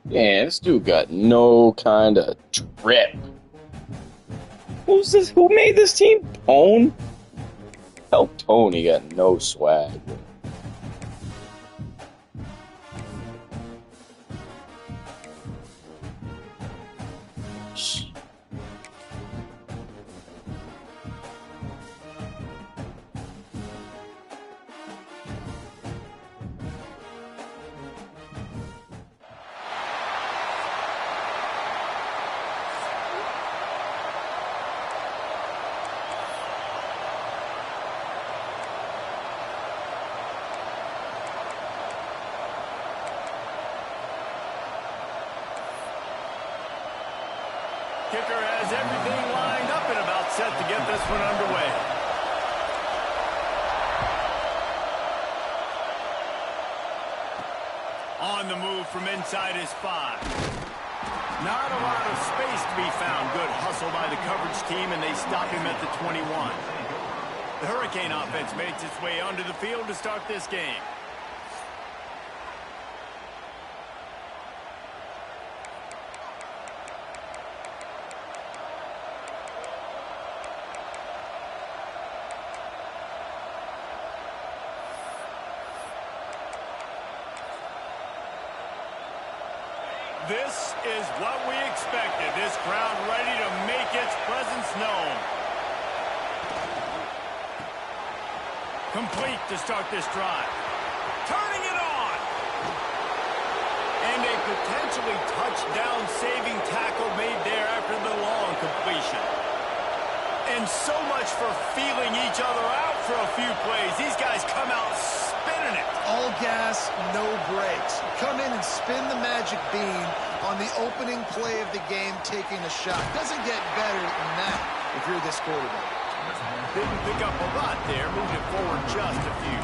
Yeah, this dude got no kind of trip. Who's this? Who made this team? Tone? Tell Tone he got no swag. Kicker has everything lined up and about set to get this one underway. On the move from inside his 5. Not a lot of space to be found. Good hustle by the coverage team, and they stop him at the 21. The Hurricane offense makes its way onto the field to start this game. This is what we expected. This crowd ready to make its presence known. Complete to start this drive. Turning it on. And a potentially touchdown-saving tackle made there after the long completion. And so much for feeling each other out for a few plays. These guys come out spinning it. All gas, no brakes. Come in and spin the magic bean on the opening play of the game, taking a shot. Doesn't get better than that if you're this quarterback. Didn't pick up a lot there, moved it forward just a few.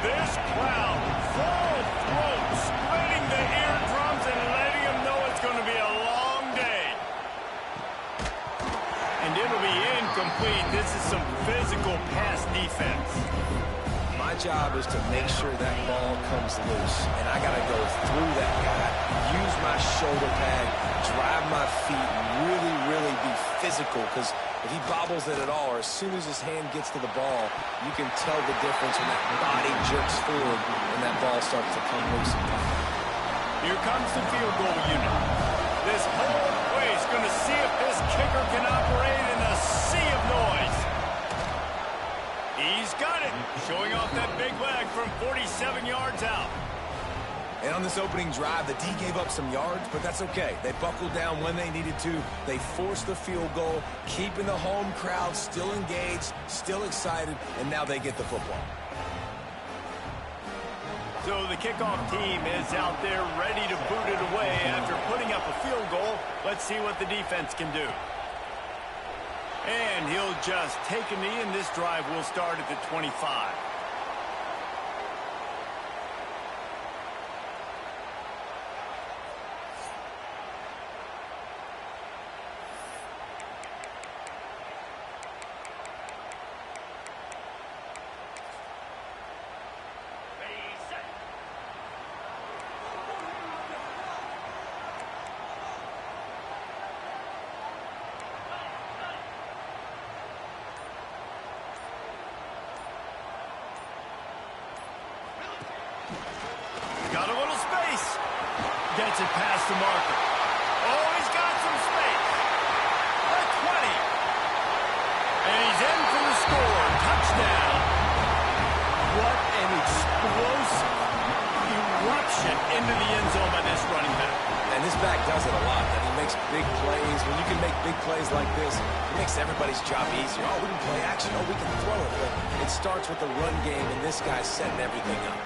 This crowd, full throat, splitting the eardrums and letting them know it's going to be a long day. And it'll be incomplete. This is some physical pass defense. My job is to make sure that ball comes loose, and I got to go through that guy, use my shoulder pad, drive my feet, and really be physical, because if he bobbles it at all, or as soon as his hand gets to the ball, you can tell the difference when that body jerks forward and that ball starts to come loose and pop. Here comes the field goal unit. This whole place going to see if this kicker can operate in a sea of noise. He's got it, showing off that big leg from 47 yards out. And on this opening drive, the D gave up some yards, but that's okay. They buckled down when they needed to. They forced the field goal, keeping the home crowd still engaged, still excited, and now they get the football. So the kickoff team is out there ready to boot it away after putting up a field goal. Let's see what the defense can do. And he'll just take a knee, and this drive will start at the 25. Got a little space. Gets it past the marker. Oh, he's got some space. The 20. And he's in for the score. Touchdown. What an explosive eruption into the end zone by this running back. And this back does it a lot. And he makes big plays. When you can make big plays like this, it makes everybody's job easier. Oh, we can play action. Oh, we can throw it. But it starts with the run game, and this guy's setting everything up.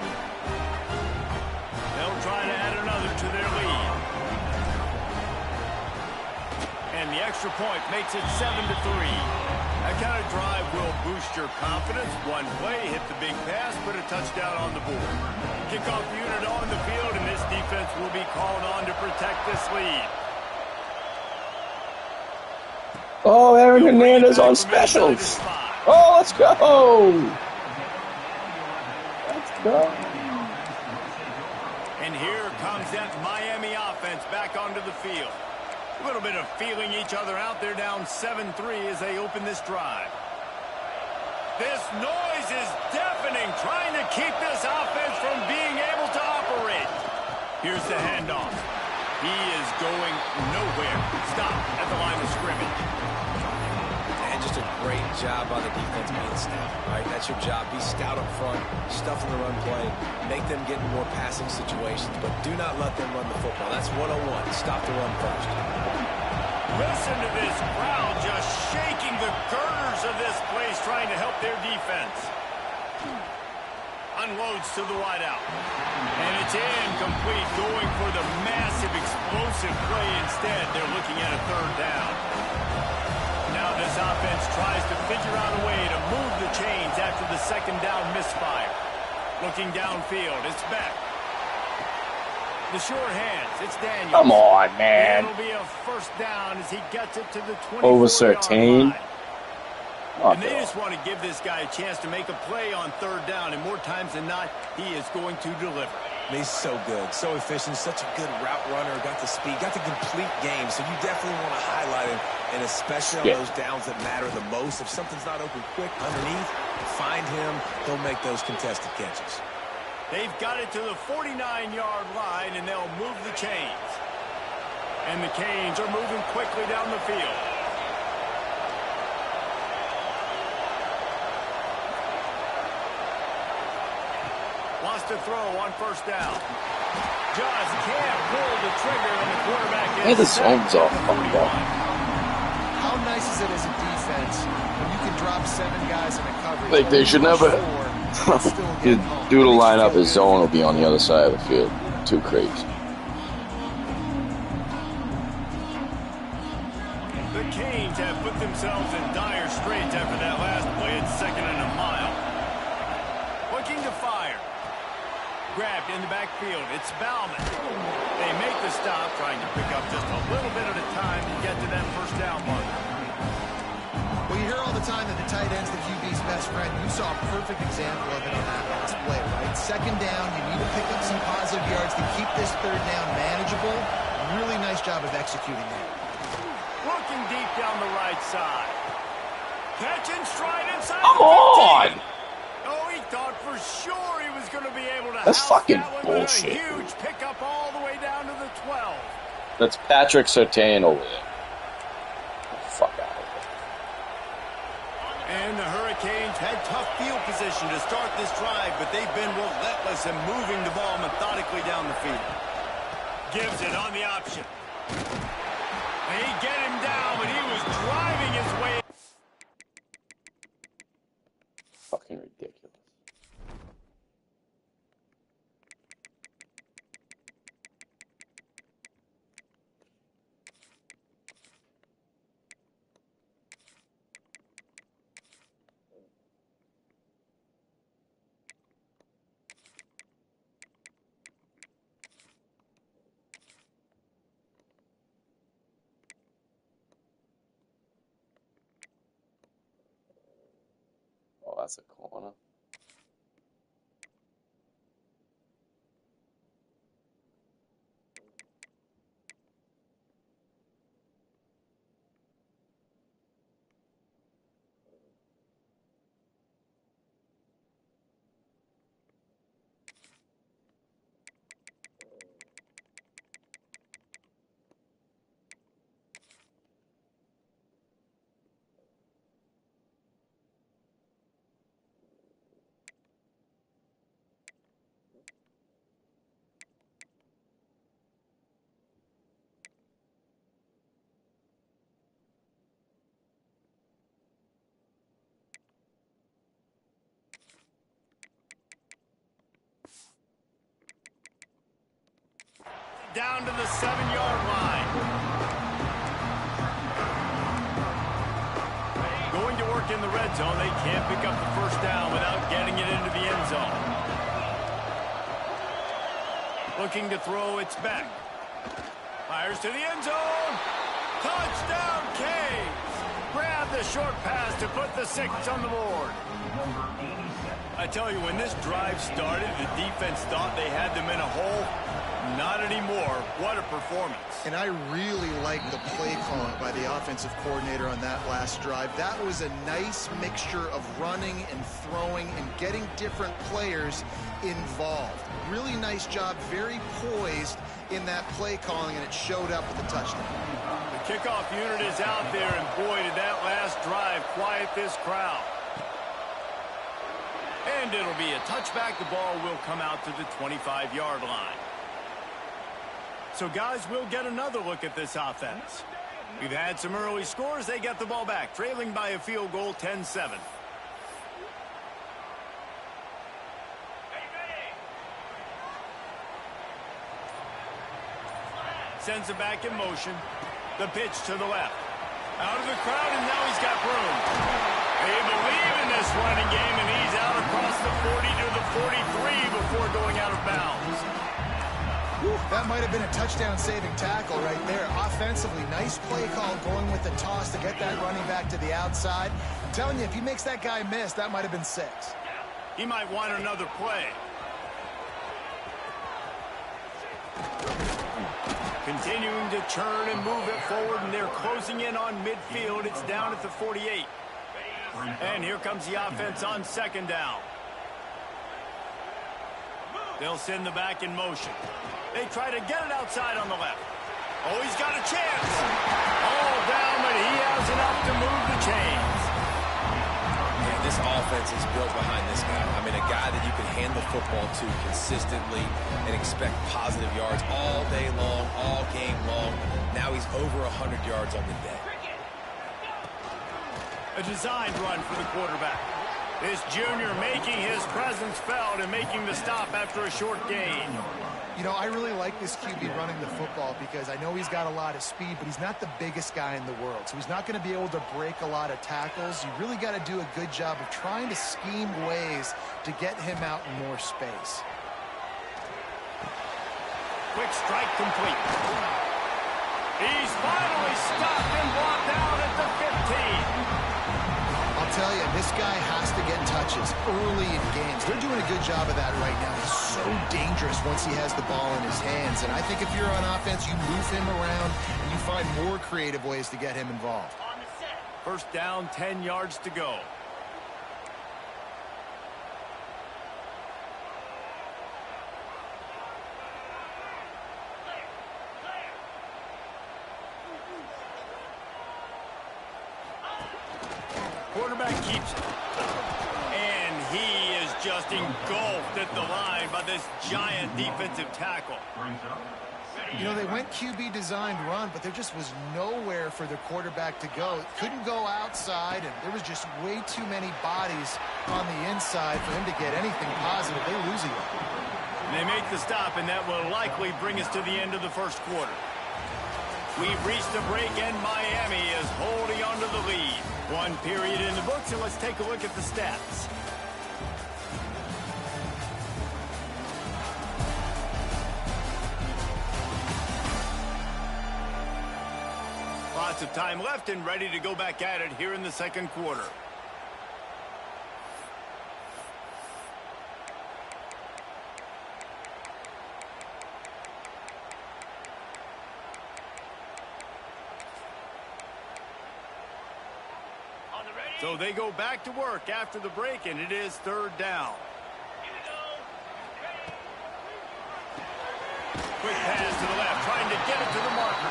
They'll try to add another to their lead. And the extra point makes it 7-3. That kind of drive will boost your confidence. One play, hit the big pass, put a touchdown on the board. Kickoff unit on the field, and this defense will be called on to protect this lead. Oh, Aaron He'll bring it Hernandez back on from inside his specials. 5. Oh, let's go. Let's go. And here comes that Miami offense back onto the field. A little bit of feeling each other out. They're down 7-3 as they open this drive. This noise is deafening, trying to keep this offense from being able to operate. Here's the handoff. He is going nowhere. Stop at the line of scrimmage. And just a great job by the defense being stout, right? That's your job. Be stout up front, stuff in the run play, make them get in more passing situations, but do not let them run the football. That's 101. Stop the run first. Listen to this crowd just shaking the girders of this place, trying to help their defense. Unloads to the wideout. And it's incomplete, going for the massive explosive play instead. They're looking at a third down. Now this offense tries to figure out a way to move the chains after the second down misfire. Looking downfield, it's back. The sure hands, it's Daniels. Come on, man. It'll be a first down as he gets it to the 24-yard Over Surtain. line. And they just want to give this guy a chance to make a play on third down, and more times than not, he is going to deliver. He's so good, so efficient, such a good route runner, got the speed, got the complete game, so you definitely want to highlight him, and especially on those downs that matter the most. If something's not open quick underneath, find him, he'll make those contested catches. They've got it to the 49-yard line, and they'll move the chains. And the Canes are moving quickly down the field. Wants to throw on first down. Just can't pull the trigger, and the quarterback is Hey, the zone's off. Fuck off. How nice is it as a defense when you can drop 7 guys in a coverage? Like, they should never. His doodle line up, his zone will be on the other side of the field. Too crazy. The Canes have put themselves in dire straits after that last play. It's 2nd and a mile. Looking to fire. Grabbed in the backfield. It's Bauman. They make the stop, trying to pick up just a little bit at a time to get to that first down mark. Well, you hear all the time that the tight end's the QB's best friend. You saw a perfect example of it on that last play, right? Second down, you need to pick up some positive yards to keep this third down manageable. Really nice job of executing that. Looking deep down the right side. Catch and stride inside. Come on! Oh, he thought for sure he was going to be able to That's house fucking that one with bullshit. a huge pickup all the way down to the 12. That's Patrick Surtain over there. Fuck out of here. And the Hurricanes had tough field position to start this drive, but they've been relentless in moving the ball methodically down the field. Gives it on the option. They get him down, but he was driving his way. Fucking ridiculous. Oh, that's a corner. Down to the 7-yard line. Going to work in the red zone. They can't pick up the first down without getting it into the end zone. Looking to throw, it's back. Fires to the end zone. Touchdown, Canes. Grab the short pass to put the 6 on the board. I tell you, when this drive started, the defense thought they had them in a hole. Not anymore. What a performance. And I really like the play calling by the offensive coordinator on that last drive. That was a nice mixture of running and throwing and getting different players involved. Really nice job, very poised in that play calling, and it showed up with the touchdown. The kickoff unit is out there, and boy, did that last drive quiet this crowd. And it'll be a touchback. The ball will come out to the 25-yard line. So, guys, we'll get another look at this offense. We've had some early scores. They get the ball back, trailing by a field goal, 10-7. Sends it back in motion. The pitch to the left. Out of the crowd, and now he's got room. They believe in this running game, and he's out across the 40 to the 43 before going out of bounds. That might have been a touchdown-saving tackle right there. Offensively, nice play call going with the toss to get that running back to the outside. I'm telling you, if he makes that guy miss, that might have been 6. He might want another play. Continuing to churn and move it forward, and they're closing in on midfield. It's down at the 48. And here comes the offense on second down. They'll send the back in motion. They try to get it outside on the left. Oh, he's got a chance. All down, but he has enough to move the chains. Yeah, this offense is built behind this guy. I mean, a guy that you can hand the football to consistently and expect positive yards all day long, all game long. Now he's over 100 yards on the day. A designed run for the quarterback. This junior making his presence felt and making the stop after a short gain. You know, I really like this QB running the football because I know he's got a lot of speed, but he's not the biggest guy in the world. So he's not going to be able to break a lot of tackles. You really got to do a good job of trying to scheme ways to get him out in more space. Quick strike complete. He's finally stopped and brought down at the 15. I'll tell you, this guy has to get touches early in games. They're doing a good job of that right now. He's so dangerous once he has the ball in his hands. And I think if you're on offense, you move him around and you find more creative ways to get him involved. First down, 10 yards to go. Quarterback keeps it. And he is just engulfed at the line by this giant defensive tackle. You know, they went QB designed run, but there just was nowhere for the quarterback to go. Couldn't go outside, and there was just way too many bodies on the inside for him to get anything positive. They lose it. They make the stop, and that will likely bring us to the end of the first quarter. We've reached the break, and Miami is holding on to the lead. One period in the books, and let's take a look at the stats. Lots of time left and ready to go back at it here in the second quarter. So they go back to work after the break, and it is third down. Quick pass to the left, trying to get it to the marker.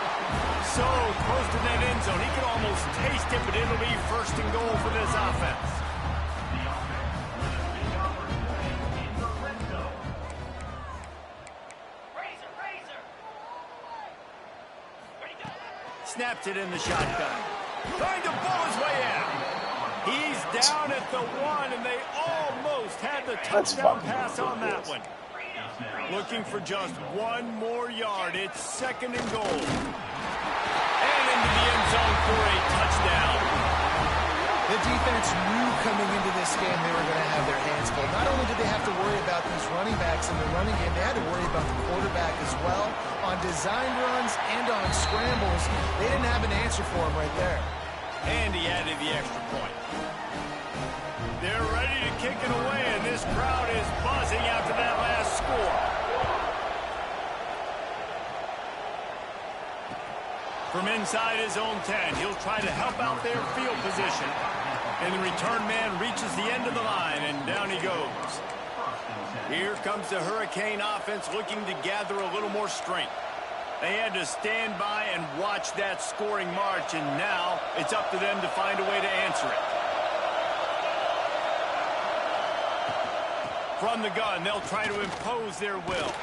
So close to that end zone. He can almost taste it, but it'll be first and goal for this offense. Snaps it in the shotgun. Trying to pull his way out. He's down at the 1, and they almost had the touchdown pass on that one. Looking for just one more yard. It's second and goal. And into the end zone for a touchdown. The defense knew coming into this game they were going to have their hands full. Not only did they have to worry about these running backs in the running game, they had to worry about the quarterback as well. On design runs and on scrambles, they didn't have an answer for him right there. And he added the extra point. They're ready to kick it away, and this crowd is buzzing after that last score. From inside his own 10, he'll try to help out their field position. And the return man reaches the end of the line, and down he goes. Here comes the Hurricane offense looking to gather a little more strength. They had to stand by and watch that scoring march, and now it's up to them to find a way to answer it. From the gun, they'll try to impose their will.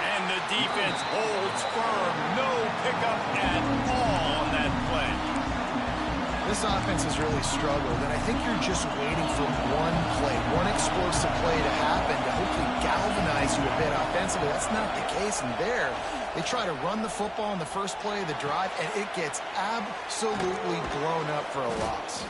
And the defense holds firm. No pickup at all on that play. This offense has really struggled, and I think you're just waiting for one play, one explosive play to happen to hopefully galvanize you a bit offensively. That's not the case in there. They try to run the football in the first play of the drive, and it gets absolutely blown up for a loss.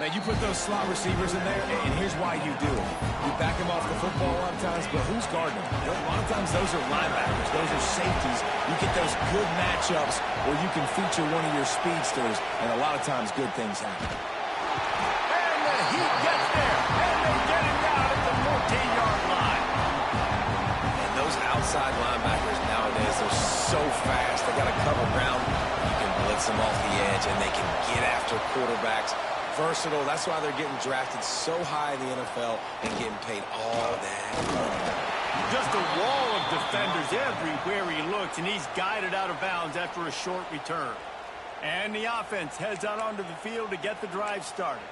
Man, you put those slot receivers in there, and here's why you do it. You back them off the football a lot of times, but who's guarding them? A lot of times those are linebackers. Those are safeties. You get those good matchups where you can feature one of your speedsters, and a lot of times good things happen. And the Heat gets there, and they get it down at the 14-yard line. And those outside linebackers nowadays, they're so fast. They got to cover ground. You can blitz them off the edge, and they can get after quarterbacks. Versatile. That's why they're getting drafted so high in the NFL and getting paid all that money. Just a wall of defenders everywhere he looks, and he's guided out of bounds after a short return. And the offense heads out onto the field to get the drive started.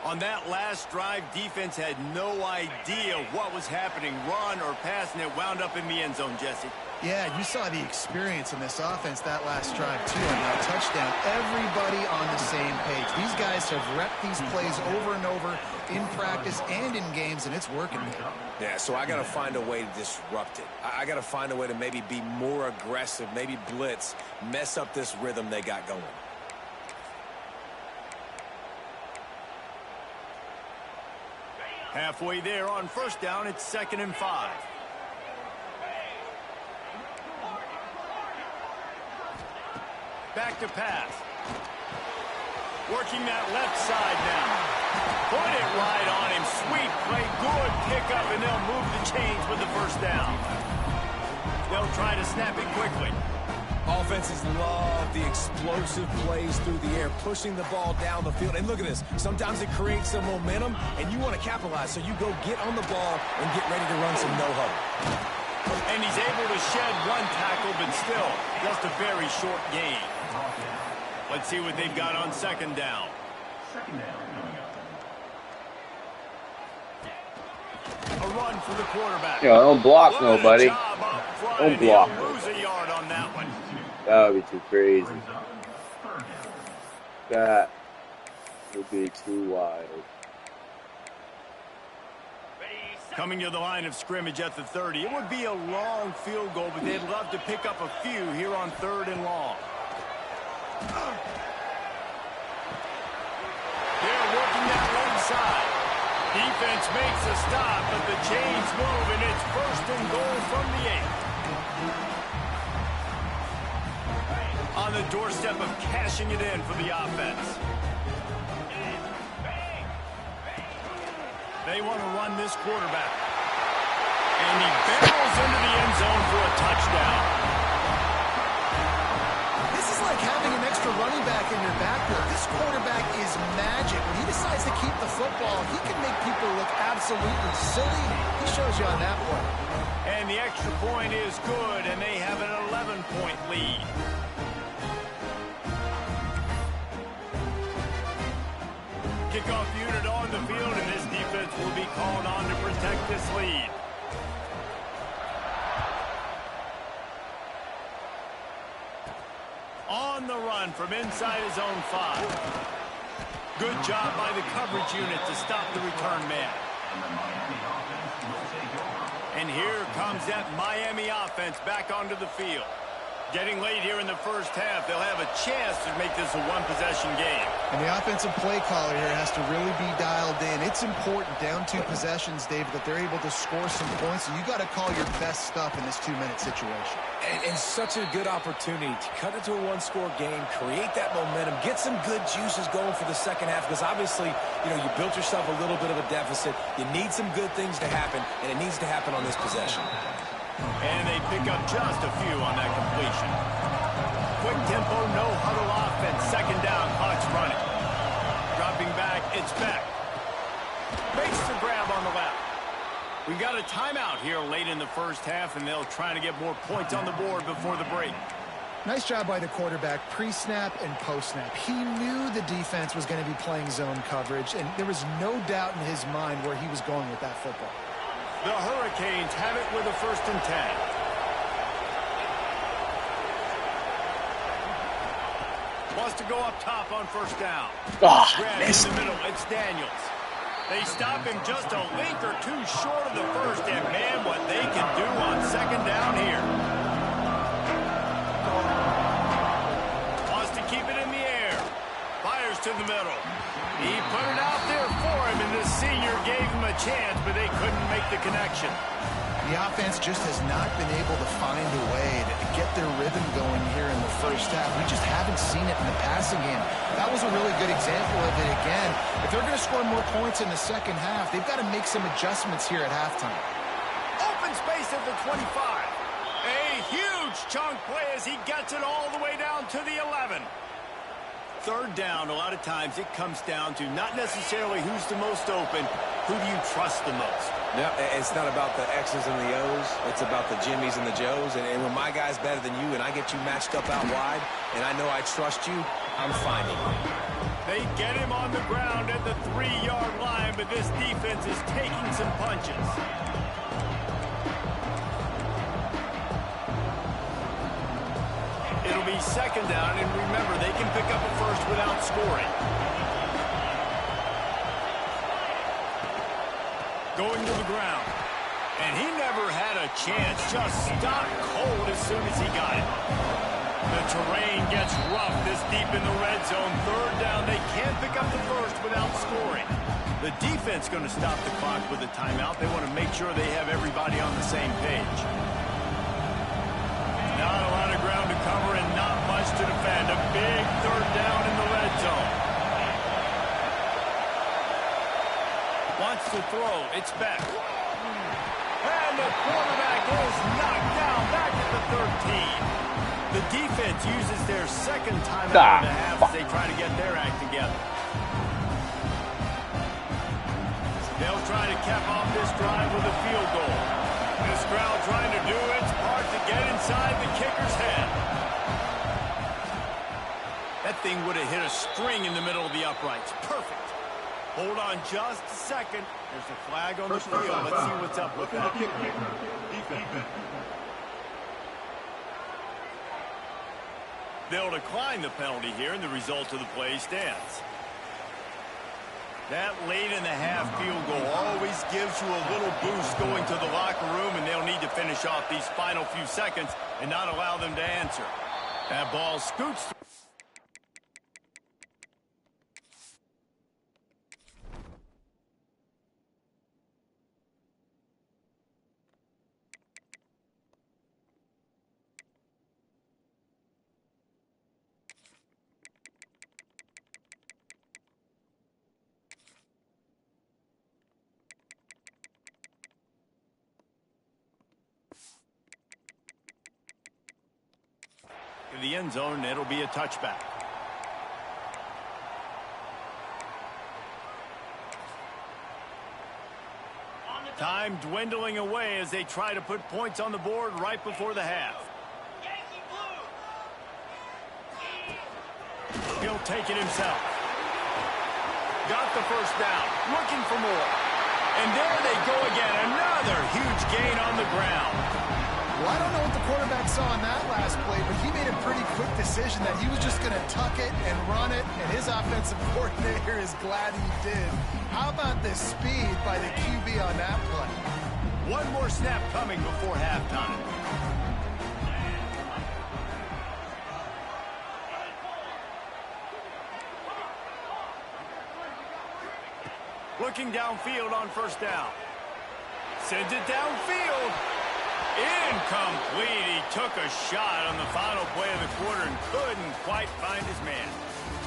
On that last drive, defense had no idea what was happening, run or pass, and it wound up in the end zone, Jesse. Yeah, you saw the experience in this offense that last drive, too, on that touchdown. Everybody on the same page. These guys have repped these plays over and over in practice and in games, and it's working. Yeah, so I got to find a way to disrupt it. I got to find a way to maybe be more aggressive, maybe blitz, mess up this rhythm they got going. Halfway there on first down, it's 2nd and 5. Back to pass. Working that left side now. Put it right on him. Sweet play. Good pickup, and they'll move the chains with the first down. They'll try to snap it quickly. Offenses love the explosive plays through the air, pushing the ball down the field. And look at this. Sometimes it creates some momentum, and you want to capitalize. So you go get on the ball and get ready to run some no-huddle. And he's able to shed one tackle, but still just a very short gain. Let's see what they've got on 2nd down. A run for the quarterback. Yeah, don't block nobody. Don't block. Lose a yard on that one. That would be too crazy. That would be too wild. Coming to the line of scrimmage at the 30. It would be a long field goal, but they'd love to pick up a few here on 3rd and long. They're working that right side. Defense makes a stop, but the chains move, and it's 1st and goal from the 8. On the doorstep of cashing it in for the offense. They want to run this quarterback. And he barrels into the end zone for a touchdown. This is like having an extra running back in your backfield. This quarterback is magic. When he decides to keep the football, he can make people look absolutely silly. He shows you on that one. And the extra point is good, and they have an 11-point lead. Kickoff unit on the field, and this defense will be called on to protect this lead. On the run from inside his own 5. Good job by the coverage unit to stop the return man. And here comes that Miami offense back onto the field. Getting late here in the first half, they'll have a chance to make this a one-possession game. And the offensive play caller here has to really be dialed in. It's important, down 2 possessions, David, that they're able to score some points. And you got to call your best stuff in this 2-minute situation. And such a good opportunity to cut into a one-score game, create that momentum, get some good juices going for the second half. Because obviously, you know, you built yourself a little bit of a deficit. You need some good things to happen, and it needs to happen on this possession. And they pick up just a few on that completion. Quick tempo, no huddle offense. Second down, clock's running. Dropping back, it's Beck. Makes the grab on the left. We've got a timeout here late in the first half, and they'll try to get more points on the board before the break. Nice job by the quarterback, pre-snap and post-snap. He knew the defense was going to be playing zone coverage, and there was no doubt in his mind where he was going with that football. The Hurricanes have it with a 1st and 10. Wants to go up top on 1st down. Grab in the middle. It's Daniels. They stop him just a link or 2 short of the first, and man, what they can do on 2nd down here. Wants to keep it in the air. Fires to the middle. He put it out there for him, and this senior gave him a chance, but they couldn't make the connection. The offense just has not been able to find a way to get their rhythm going here in the first half. We just haven't seen it in the passing game. That was a really good example of it again. If they're going to score more points in the second half, they've got to make some adjustments here at halftime. Open space at the 25. A huge chunk play as he gets it all the way down to the 11. 3rd down, a lot of times it comes down to not necessarily who's the most open, who do you trust the most? No, it's not about the X's and the O's. It's about the Jimmys and the Joes. And when my guy's better than you and I get you matched up out wide, and I know I trust you, I'm finding you. They get him on the ground at the 3-yard line, but this defense is taking some punches. It'll be 2nd down, and remember, they can pick up a first without scoring. Going to the ground. And he never had a chance. Just stopped cold as soon as he got it. The terrain gets rough this deep in the red zone. 3rd down, they can't pick up the first without scoring. The defense going to stop the clock with a timeout. They want to make sure they have everybody on the same page. Not a lot of ground to cover and not much to defend. A big 3rd down in the red zone. Wants to throw. It's Beck. And the quarterback is knocked down back at the 13. The defense uses their 2nd timeout of the half as they try to get their act together. They'll try to cap off this drive with a field goal. This crowd trying to do its part to get inside the kicker's head. That thing would have hit a string in the middle of the uprights. Perfect. Hold on just a second. There's a flag on the field. Let's see what's up with that. They'll decline the penalty here, and the result of the play stands. That late in the half field goal always gives you a little boost going to the locker room, and they'll need to finish off these final few seconds and not allow them to answer. That ball scoots through. In the end zone, it'll be a touchback. Time dwindling away as they try to put points on the board right before the half. He'll take it himself. Got the 1st down, looking for more. And there they go again, another huge gain on the ground. Well, I don't know what the quarterback saw on that last play, but he made a pretty quick decision that he was just going to tuck it and run it, and his offensive coordinator is glad he did. How about the speed by the QB on that play? One more snap coming before halftime. Looking downfield on first down. Sends it downfield. Incomplete. He took a shot on the final play of the quarter and couldn't quite find his man.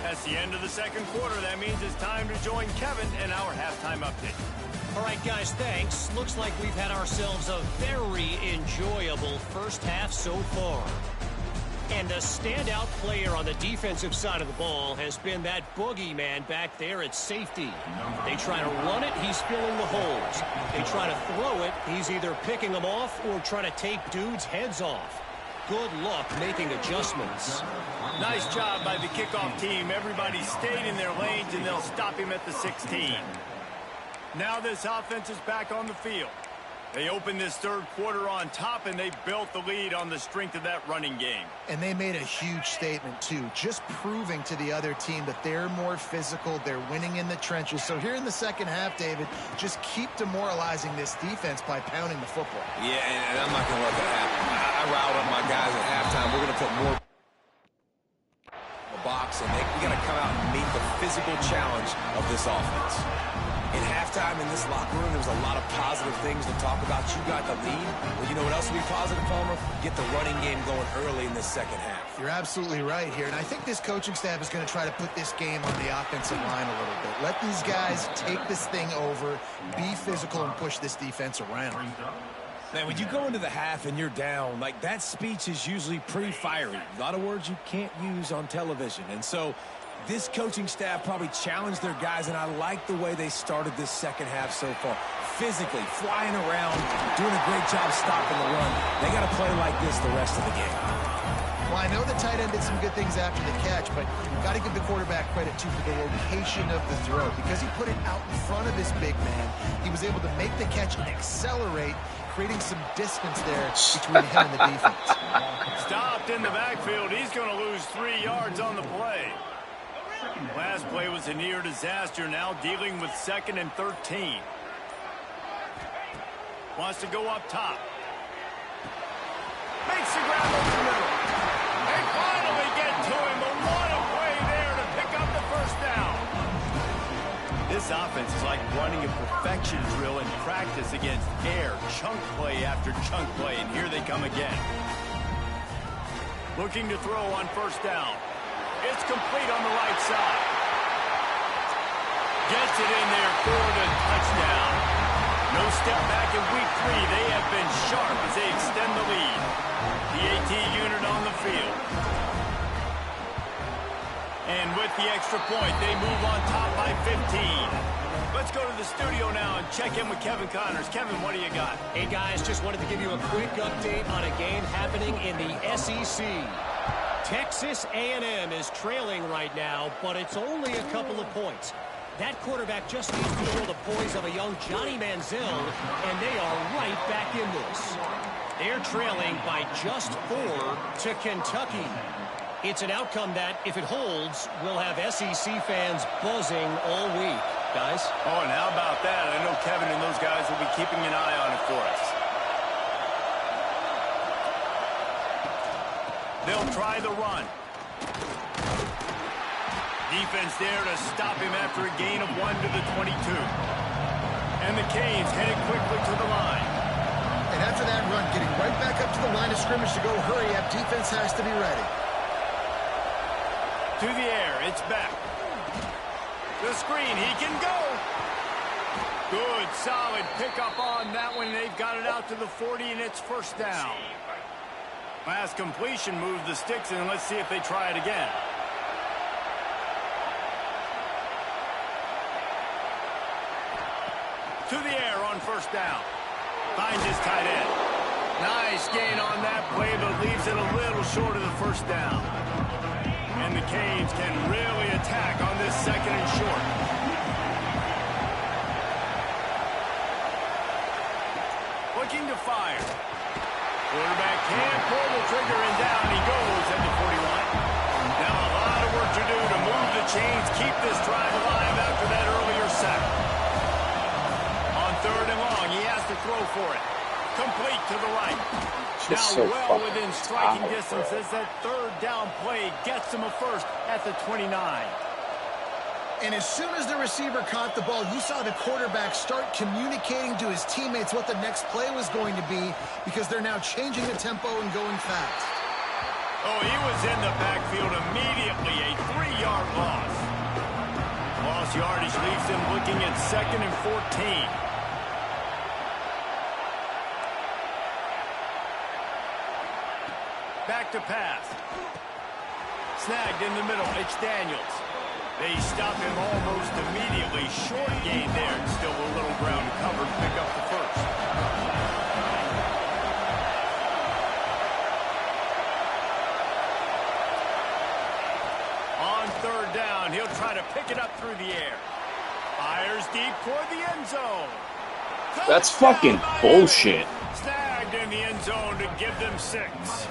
That's the end of the second quarter. That means it's time to join Kevin in our halftime update. All right, guys, thanks. Looks like we've had ourselves a very enjoyable first half so far. And the standout player on the defensive side of the ball has been that boogeyman back there at safety. They try to run it, he's filling the holes. They try to throw it, he's either picking them off or trying to tape dudes' heads off. Good luck making adjustments. Nice job by the kickoff team. Everybody stayed in their lanes, and they'll stop him at the 16. Now this offense is back on the field. They opened this third quarter on top, and they built the lead on the strength of that running game. And they made a huge statement, too, just proving to the other team that they're more physical, they're winning in the trenches. So here in the second half, David, just keep demoralizing this defense by pounding the football. Yeah, and I'm not going to let that happen. I riled up my guys at halftime. We're going to put more in the box, and we got to come out and meet the physical challenge of this offense. In halftime in this locker room, there was a lot of positive things to talk about. You got the lead. Well, you know what else will be positive, Palmer? Get the running game going early in this second half. You're absolutely right here, and I think this coaching staff is going to try to put this game on the offensive line a little bit. Let these guys take this thing over, be physical, and push this defense around. Man, when you go into the half and you're down, like that speech is usually pretty fiery. A lot of words you can't use on television, and so this coaching staff probably challenged their guys, and I like the way they started this second half so far. Physically, flying around, doing a great job stopping the run. They got to play like this the rest of the game. Well, I know the tight end did some good things after the catch, but you've got to give the quarterback credit, too, for the location of the throw. Because he put it out in front of his big man, he was able to make the catch and accelerate, creating some distance there between him and the defense. Stopped in the backfield. He's going to lose 3 yards on the play. Last play was a near disaster. Now dealing with 2nd and 13. Wants to go up top. Makes the grab over the middle. They finally get to him. But what a play there to pick up the first down. This offense is like running a perfection drill in practice against air. Chunk play after chunk play. And here they come again. Looking to throw on first down. It's complete on the right side. Gets it in there for the touchdown. No step back in week 3. They have been sharp as they extend the lead. The AT unit on the field. And with the extra point, they move on top by 15. Let's go to the studio now and check in with Kevin Connors. Kevin, what do you got? Hey, guys, just wanted to give you a quick update on a game happening in the SEC. Texas A&M is trailing right now, but it's only a couple of points. That quarterback just needs to show the poise of a young Johnny Manziel, and they are right back in this. They're trailing by just 4 to Kentucky. It's an outcome that, if it holds, will have SEC fans buzzing all week. Guys? Oh, and how about that? I know Kevin and those guys will be keeping an eye on it for us. They'll try the run. Defense there to stop him after a gain of 1 to the 22. And the Canes headed quickly to the line. And after that run, getting right back up to the line of scrimmage to go hurry up, defense has to be ready. To the air, it's back. The screen, he can go. Good, solid pickup on that one. They've got it out to the 40, and it's first down. Last completion moved the sticks, and let's see if they try it again. To the air on first down. Finds his tight end. Nice gain on that play, but leaves it a little short of the first down. And the Canes can really attack on this 2nd and short. Looking to fire. Quarterback can't pull the trigger, and down he goes at the 41. Now a lot of work to do to move the chains, keep this drive alive after that earlier sack. On 3rd and long, he has to throw for it. Complete to the right. Now so well within striking tight, distance as that 3rd down play gets him a first at the 29. And as soon as the receiver caught the ball, you saw the quarterback start communicating to his teammates what the next play was going to be because they're now changing the tempo and going fast. Oh, he was in the backfield immediately. A 3-yard loss. Lost yardage leaves him looking at 2nd and 14. Back to pass. Snagged in the middle. It's Daniels. They stop him almost immediately. Short gain there. And still a little ground covered. Pick up the first. On 3rd down, he'll try to pick it up through the air. Fires deep toward the end zone. That's fucking bullshit. Snagged in the end zone to give them 6.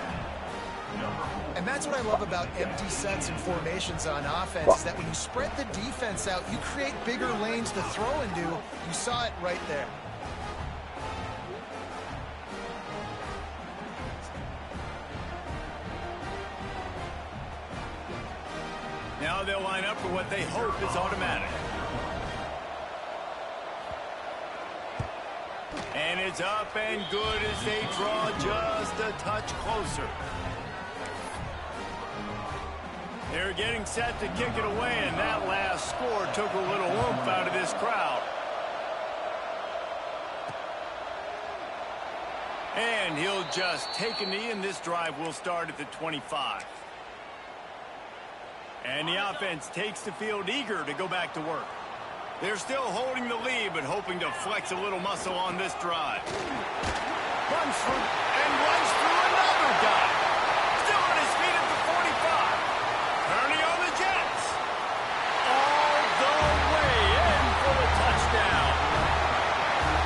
And that's what I love about empty sets and formations on offense, is that when you spread the defense out, you create bigger lanes to throw into. You saw it right there. Now they'll line up for what they hope is automatic. And it's up and good as they draw just a touch closer. They're getting set to kick it away, and that last score took a little oomph out of this crowd. And he'll just take a knee, and this drive will start at the 25. And the offense takes the field eager to go back to work. They're still holding the lead, but hoping to flex a little muscle on this drive. Runs through another guy. Still on his feet at the 45. Turning on the Jets. All the way in for the touchdown.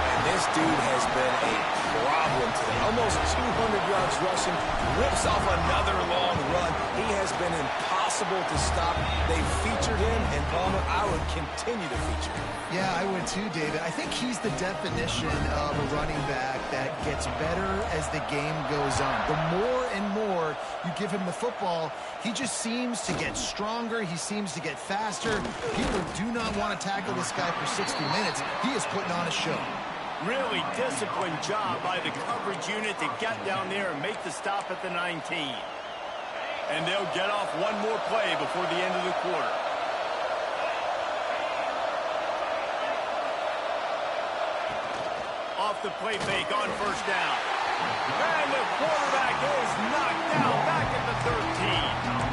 And this dude has been a problem today. Almost 200 yards rushing. Rips off another long run. He has been impossible to stop. They've featured him, and Palmer, I would continue to feature him. Yeah, I would too, David. I think he's the definition of a running back that gets better as the game goes on. The more and more you give him the football, he just seems to get stronger. He seems to get faster. People do not want to tackle this guy for 60 minutes. He is putting on a show. Really disciplined job by the coverage unit to get down there and make the stop at the 19. And they'll get off one more play before the end of the quarter. Off the play fake on 1st down. And the quarterback is knocked down back at the 13.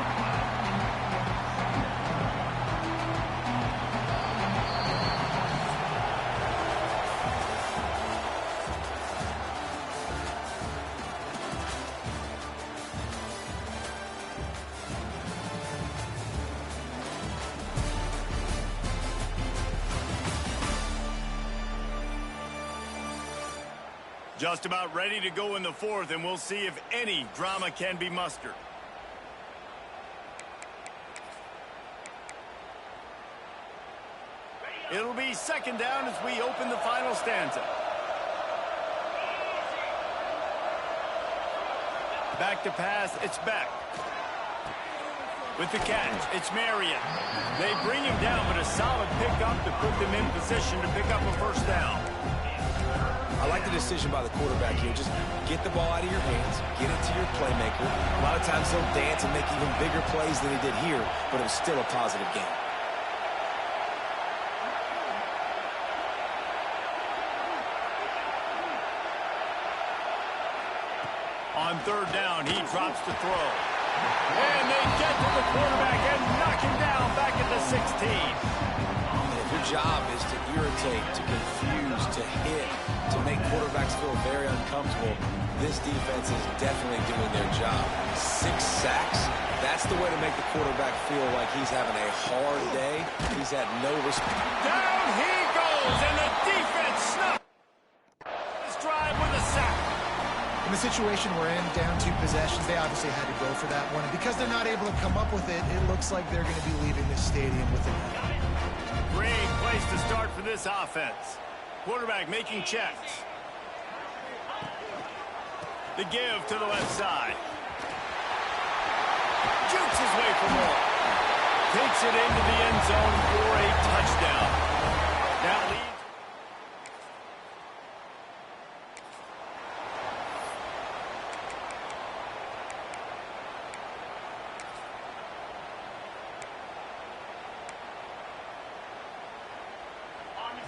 Just about ready to go in the 4th, and we'll see if any drama can be mustered. It'll be 2nd down as we open the final stanza. Back to pass, it's Beck. With the catch, it's Marion. They bring him down, but a solid pickup to put them in position to pick up a 1st down. I like the decision by the quarterback here. Just get the ball out of your hands, get it to your playmaker. A lot of times he'll dance and make even bigger plays than he did here, but it was still a positive game. On 3rd down, he drops to throw. And they get to the quarterback and knock him down back at the 16. And if your job is to irritate, to confuse, to hit, to make quarterbacks feel very uncomfortable, this defense is definitely doing their job. 6 sacks, that's the way to make the quarterback feel like he's having a hard day. He's had no respect. Down he goes, and the defense snuffs this drive with a sack. In the situation we're in, down 2 possessions, they obviously had to go for that one. And because they're not able to come up with it, it looks like they're going to be leaving this stadium with it. Great place to start for this offense. Quarterback making checks. The give to the left side. Jukes his way for more. Takes it into the end zone for a touchdown. That leads.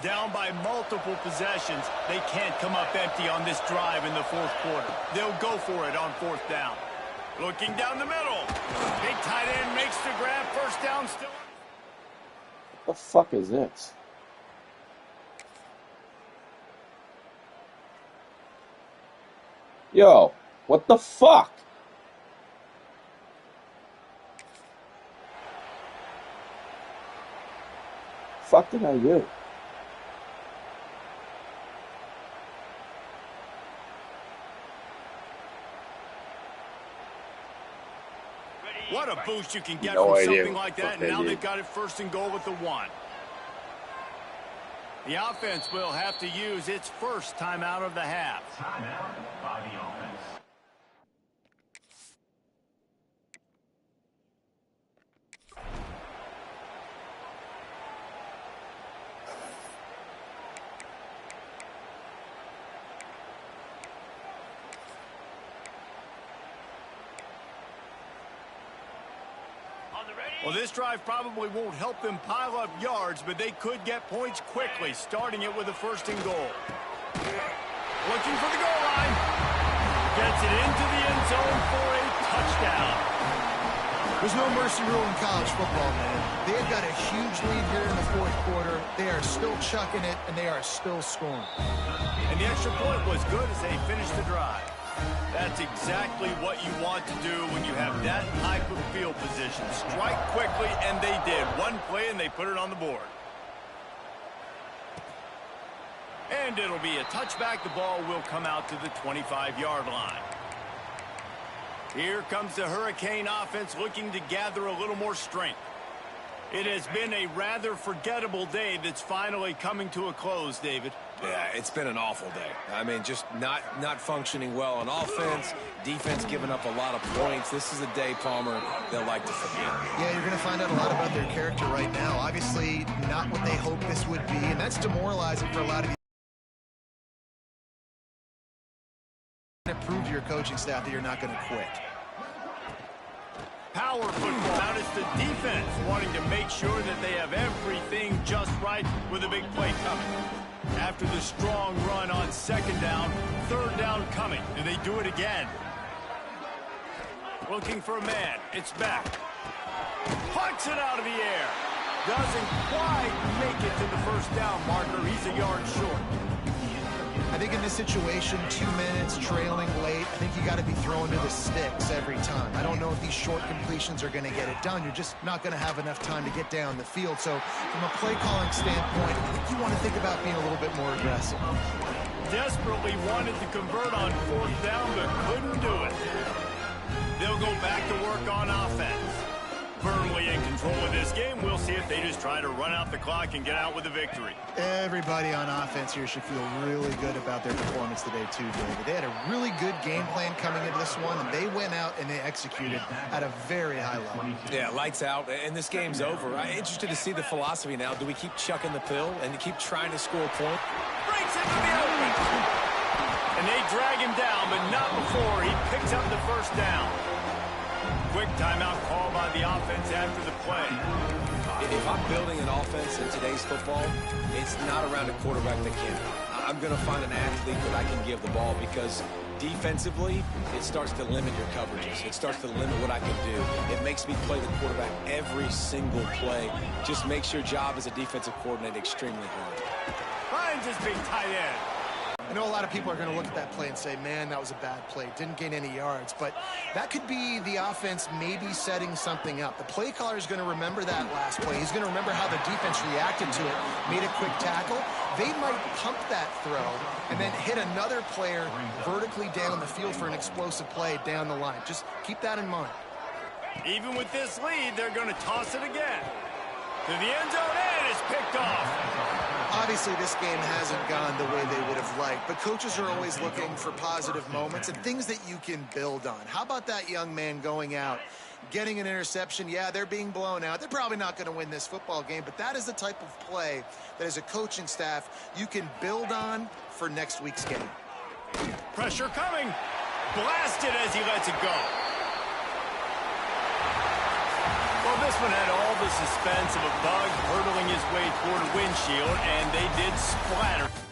Down by multiple possessions. They can't come up empty on this drive in the fourth quarter. They'll go for it on fourth down. Looking down the middle. Big tight end makes the grab. First down still. What the fuck is this? Yo, what the fuck? Fuck did I do? What a boost you can get No from idea something like that. And now they've got it first and goal with the 1. The offense will have to use its first timeout of the half. Timeout by the offense. Well, this drive probably won't help them pile up yards, but they could get points quickly, starting it with a first and goal. Looking for the goal line. Gets it into the end zone for a touchdown. There's no mercy rule in college football, man. They've got a huge lead here in the fourth quarter. They are still chucking it, and they are still scoring. And the extra point was good as they finished the drive. That's exactly what you want to do when you have that type of field position. Strike quickly, and they did. One play, and they put it on the board. And it'll be a touchback. The ball will come out to the 25-yard line. Here comes the Hurricane offense looking to gather a little more strength. It has been a rather forgettable day that's finally coming to a close, David. Yeah, it's been an awful day. I mean, just not functioning well on offense, defense giving up a lot of points. This is a day, Palmer, they'll like to forget. Yeah, you're going to find out a lot about their character right now. Obviously, not what they hoped this would be, and that's demoralizing for a lot of these. Prove to your coaching staff that you're not going to quit. Power football. Now it's the defense wanting to make sure that they have everything just right with a big play coming. After the strong run on second down, third down coming. Do they do it again? Looking for a man. It's back. Punts it out of the air. Doesn't quite make it to the first down marker. He's a yard short. I think in this situation, 2 minutes, trailing late, I think you got to be throwing to the sticks every time. I don't know if these short completions are going to get it done. You're just not going to have enough time to get down the field. So from a play calling standpoint, I think you want to think about being a little bit more aggressive. Desperately wanted to convert on fourth down, but couldn't do it. They'll go back to work on offense. Firmly in control of this game. We'll see if they just try to run out the clock and get out with a victory. Everybody on offense here should feel really good about their performance today too, David. They had a really good game plan coming into this one, and they went out and they executed at a very high level. Yeah, lights out, and this game's over. I'm interested to see the philosophy now. Do we keep chucking the pill and keep trying to score a point? Breaks into the open. And they drag him down, but not before he picks up the first down. Quick timeout call by the offense after the play. If I'm building an offense in today's football, it's not around a quarterback that can. I'm going to find an athlete that I can give the ball because defensively, it starts to limit your coverages. It starts to limit what I can do. It makes me play the quarterback every single play. Just makes your job as a defensive coordinator extremely hard. Finds his big tight end. I know a lot of people are going to look at that play and say, man, that was a bad play. Didn't gain any yards. But that could be the offense maybe setting something up. The play caller is going to remember that last play. He's going to remember how the defense reacted to it, made a quick tackle. They might pump that throw and then hit another player vertically down the field for an explosive play down the line. Just keep that in mind. Even with this lead, they're going to toss it again. To the end zone, and it's picked off. Obviously, this game hasn't gone the way they would have liked, but coaches are always looking for positive moments and things that you can build on. How about that young man going out, getting an interception? Yeah, they're being blown out. They're probably not going to win this football game, but that is the type of play that as a coaching staff you can build on for next week's game. Pressure coming. Blasted as he lets it go. Well, this one had all the suspense of a bug hurtling his way toward a windshield, and they did splatter.